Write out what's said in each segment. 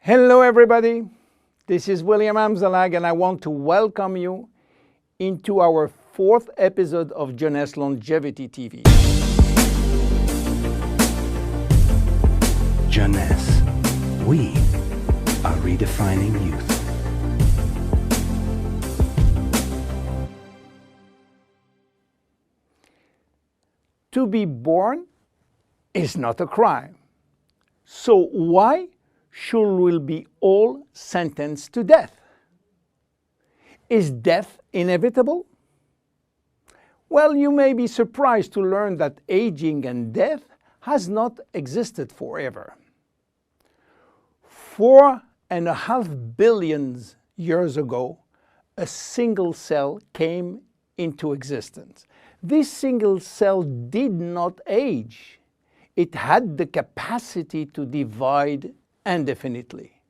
Hello everybody, this is William Amzalag and I want to welcome you into our fourth episode of Jeunesse Longevity TV. Jeunesse, we are redefining youth. To be born is not a crime. So why should we be all sentenced to death? Is death inevitable? Well, you may be surprised to learn that aging and death has not existed forever. 4.5 billion years ago, a single cell came into existence. This single cell did not age. It had the capacity to divide indefinitely.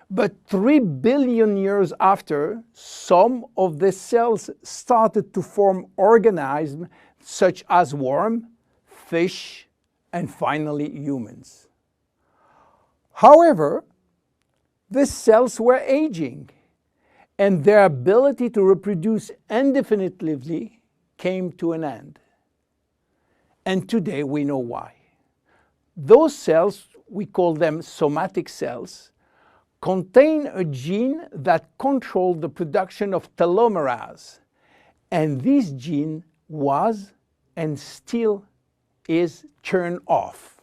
But 3 billion years after, some of the cells started to form organisms such as worms, fish, and finally humans. However, the cells were aging, and their ability to reproduce indefinitely came to an end. And today we know why. Those cells, we call them somatic cells, contain a gene that controls the production of telomerase. And this gene was and still is turned off.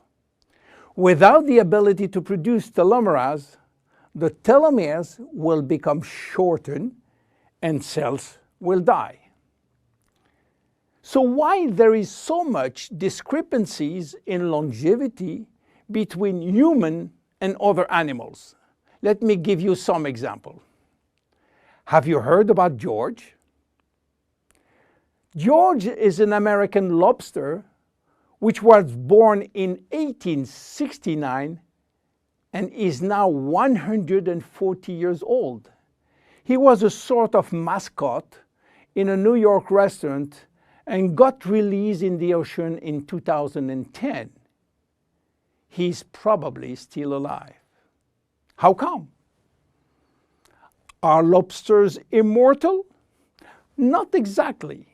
Without the ability to produce telomerase, the telomeres will become shortened and cells will die. So why there is so much discrepancies in longevity between human and other animals? Let me give you some examples. Have you heard about George? George is an American lobster which was born in 1869 and is now 140 years old. He was a sort of mascot in a New York restaurant and got released in the ocean in 2010. He's probably still alive. How come? Are lobsters immortal? Not exactly,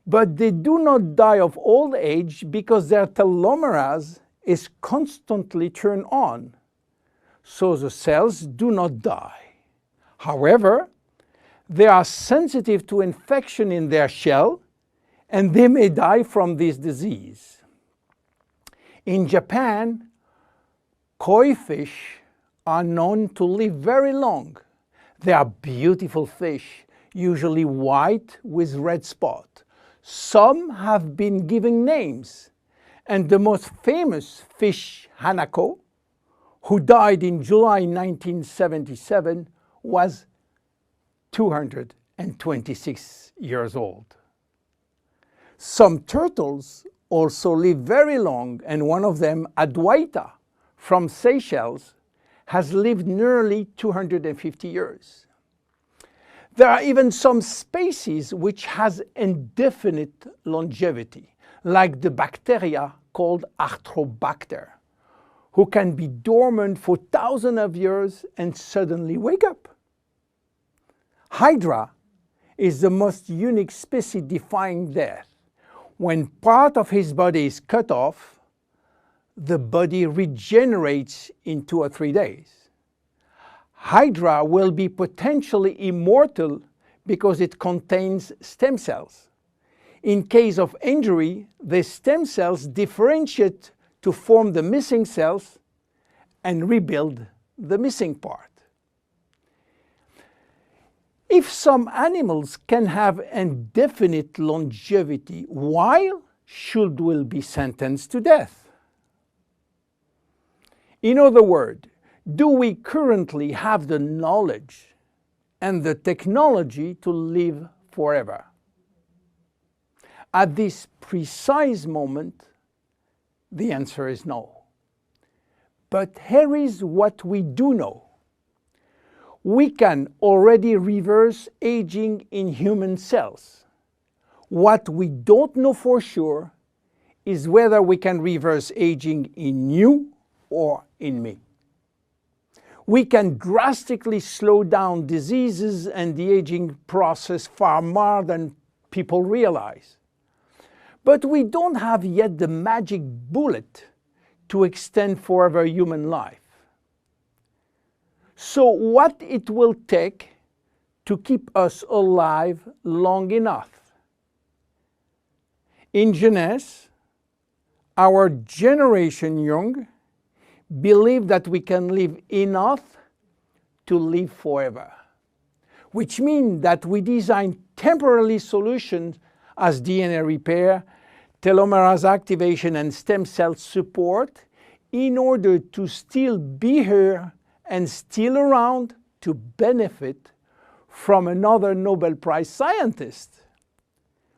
but they do not die of old age because their telomerase is constantly turned on, so the cells do not die. However, they are sensitive to infection in their shell, and they may die from this disease. In Japan, koi fish are known to live very long. They are beautiful fish, usually white with red spot. Some have been given names, and the most famous fish, Hanako, who died in July 1977, was 226 years old. Some turtles also live very long, and one of them, Adwaita, from Seychelles, has lived nearly 250 years. There are even some species which has indefinite longevity, like the bacteria called Arthrobacter, who can be dormant for thousands of years and suddenly wake up. Hydra is the most unique species defying death. When part of his body is cut off, the body regenerates in 2 or 3 days. Hydra will be potentially immortal because it contains stem cells. In case of injury, the stem cells differentiate to form the missing cells and rebuild the missing part. If some animals can have indefinite longevity, why should we be sentenced to death? In other words, do we currently have the knowledge and the technology to live forever? At this precise moment, the answer is no. But here is what we do know. We can already reverse aging in human cells. What we don't know for sure is whether we can reverse aging in you or in me. We can drastically slow down diseases and the aging process far more than people realize. But we don't have yet the magic bullet to extend forever human life. So what it will take to keep us alive long enough? In jeunesse, our generation young believe that we can live enough to live forever, which means that we design temporary solutions as DNA repair, telomerase activation, and stem cell support in order to still be here and still around to benefit from another Nobel Prize scientist,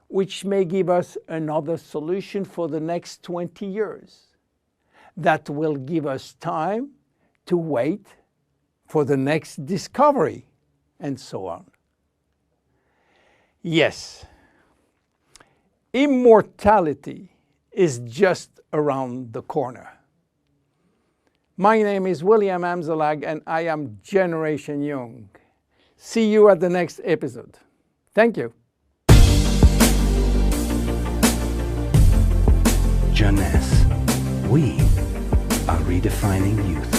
which may give us another solution for the next 20 years. That will give us time to wait for the next discovery, and so on. Yes, immortality is just around the corner. My name is William Amzalag, and I am Generation Young. See you at the next episode. Thank you. Jeunesse. We are redefining youth.